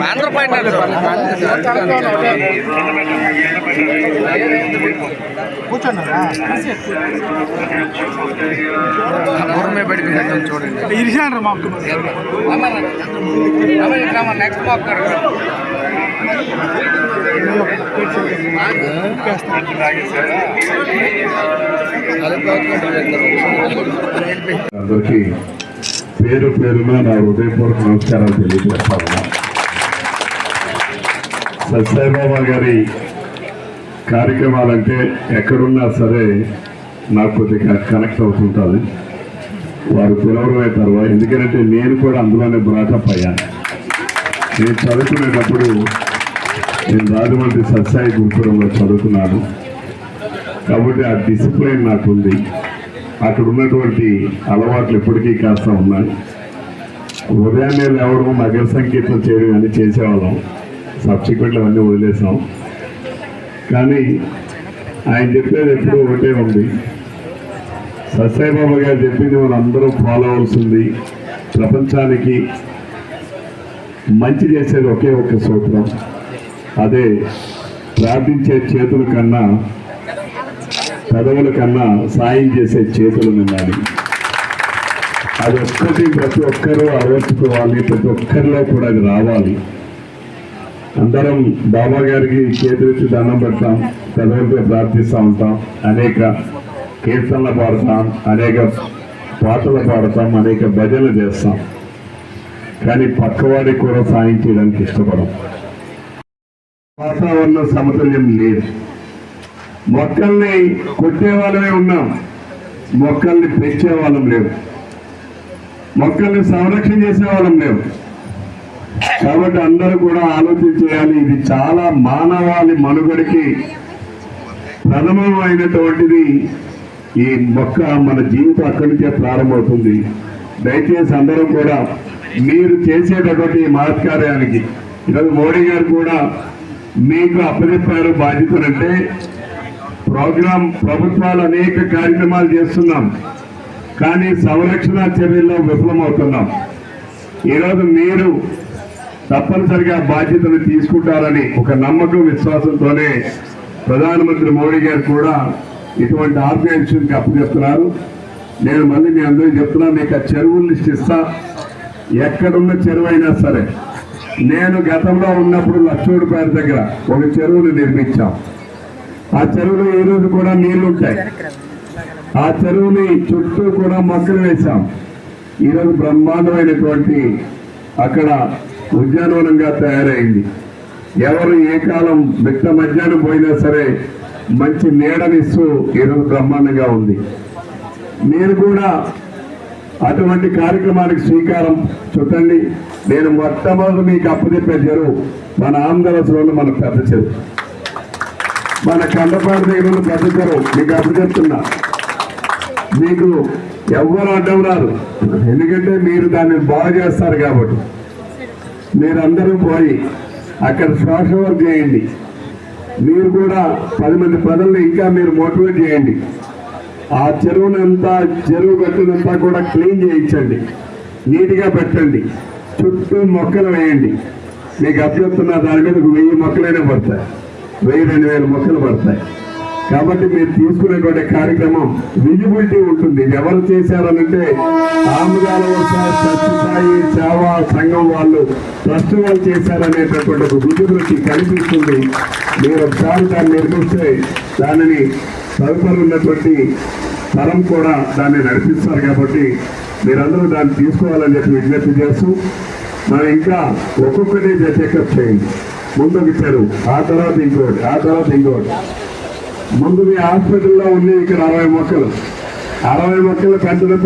Andhra point చూడండి ఇరిసాను మాకు next మాకు అందరికీ పేరు పేరున నా హృదయపూర్వక నమస్కారాలు తెలియజేస్తాను. సత్యసాయిబాబా గారి కార్యక్రమాలంటే ఎక్కడున్నా సరే నాకు కొద్దిగా కనెక్ట్ అవుతుంటుంది. వారు పిలవడమే తర్వాత ఎందుకంటే నేను కూడా అందులోనే బ్రాటప్ అయ్యాను. నేను చదువుకునేటప్పుడు నేను రాజమండ్రి సత్యసాయి గురుకులంలో చదువుకున్నాను కాబట్టి ఆ డిసిప్లిన్ నాకుంది. అక్కడ ఉన్నటువంటి అలవాట్లు ఎప్పటికీ కాస్త ఉన్నాయి. ఉదయాన్నే లేవడం, నగర సంకీర్తన చేయడం అన్నీ చేసేవాళ్ళం. సబ్సిక్వెంట్లు అవన్నీ వదిలేసాం. కానీ ఆయన చెప్పేది ఎప్పుడూ ఒకటే ఉంది. సత్యసాయిబాబా గారు చెప్పింది మనం అందరూ ఫాలో అవ్వాల్సింది. ప్రపంచానికి మంచి చేసేది ఒకే ఒక్క సూత్రం, అదే ప్రార్థించే చేతుల కన్నా పెదవుల కన్నా సాయం చేసే చేతులు నిన్నాడు. అది ఒక్కటి ప్రతి ఒక్కరూ అలవర్చుకోవాలి, ప్రతి ఒక్కరిలో కూడా అది రావాలి. అందరం బాబా గారికి చేతులెత్తి దండం పెడతాం, పెదవులతో ప్రార్థిస్తూ ఉంటాం, అనేక కీర్తనలు పాడతాం, అనేక పాటలు పాడతాం, అనేక భజనలు చేస్తాం. కానీ పక్కవాడికి కూడా సాయం చేయడానికి ఇష్టపడం. వాతావరణ సమతుల్యం లేదు. మొక్కల్ని కొట్టే వాళ్ళమే ఉన్నాం, మొక్కల్ని పెంచే వాళ్ళం లేవు, మొక్కల్ని సంరక్షణ చేసే వాళ్ళం లేవు. కాబట్టి అందరూ కూడా ఆలోచన చేయాలి. ఇది చాలా మానవాళి మనుగడికి ప్రథమమైనటువంటిది. ఈ మొక్క మన జీవితం అక్కడి నుంచే ప్రారంభమవుతుంది. దయచేసి అందరూ కూడా మీరు చేసేటటువంటి మహత్కార్యానికి ఈరోజు మోడీ గారు కూడా మీకు అప్పచెప్పారు బాధ్యతలంటే. ప్రభుత్వాలు అనేక కార్యక్రమాలు చేస్తున్నాం, కానీ సంరక్షణ చర్యల్లో విఫలమవుతున్నాం. ఈరోజు మీరు తప్పనిసరిగా బాధ్యతను తీసుకుంటారని ఒక నమ్మకం, విశ్వాసంతోనే ప్రధానమంత్రి మోడీ గారు కూడా ఇటువంటి ఆర్గనైజేషన్కి అప్పచెప్తున్నారు. నేను మళ్ళీ మీ అందరికీ చెప్తున్నా, మీకు ఆ చెరువులు లిస్ట్ ఇస్తా. ఎక్కడున్న చెరువు అయినా సరే, నేను గతంలో ఉన్నప్పుడు లక్షోడిపేట దగ్గర ఒక చెరువును నిర్మించాం. ఆ చెరువులో ఈ రోజు కూడా నీళ్లు ఉంటాయి. ఆ చెరువుని చుట్టూ కూడా మొక్కలు వేశాం. ఈరోజు బ్రహ్మాండమైనటువంటి అక్కడ ఉద్యానవనంగా తయారైంది. ఎవరు ఏ కాలం మిట్ట మధ్యాహ్నం పోయినా సరే మంచి నీడనిస్తూ ఈరోజు బ్రహ్మాండంగా ఉంది. మీరు కూడా అటువంటి కార్యక్రమానికి శ్రీకారం చుట్టండి. నేను మొట్టమొదటి మీకు అప్పచెప్పే చెరువు మన ఆంధ్రప్రదేశ్లో మన పెద్ద చెరువు, మన కండపాడు దగ్గర ఉన్న పెద్ద చెరువు మీకు అప్పచెప్తున్నా. మీకు ఎవ్వరు అడ్డం రాదు, ఎందుకంటే మీరు దాన్ని బాగు చేస్తారు కాబట్టి. మీరందరూ పోయి అక్కడ సోషల్ వర్క్ చేయండి. మీరు కూడా 10 మంది ప్రజల్ని ఇంకా మీరు మోటివేట్ చేయండి. ఆ చెరువునంతా, చెరువు గట్టునంతా కూడా క్లీన్ చేయించండి, నీట్గా పెట్టండి, చుట్టూ మొక్కలు వేయండి. మీకు అభ్యర్థున్న దాని మీద 1000 మొక్కలైనా పడతాయి, 1000-2000 మొక్కలు పడతాయి. కాబట్టి మీరు తీసుకునేటువంటి కార్యక్రమం విజిబిలిటీ ఉంటుంది. ఎవరు చేశారనంటే ఆముదాల సత్యసాయి సేవా సంఘం వాళ్ళు, ట్రస్ట్ వాళ్ళు చేశారనేటటువంటి ఒక విజిబిలిటీ కనిపిస్తుంది. మీరు ఒకసారి దాన్ని నిర్మిస్తే దానిని తదుపరి ఉన్నటువంటి తరం కూడా దాన్ని నడిపిస్తారు. కాబట్టి మీరందరూ దాన్ని తీసుకోవాలని చెప్పి విజ్ఞప్తి చేస్తూ, మనం ఇంకా ఒక్కొక్కటి చెకప్ చేయండి. ముందు ఇచ్చారు, ఆ తర్వాత ఇంకోటి, ఆ తర్వాత ఇంకోటి. ముందు మీ హాస్పిటల్లో ఉన్నాయి ఇక్కడ 60 మొక్కలు పెంచడం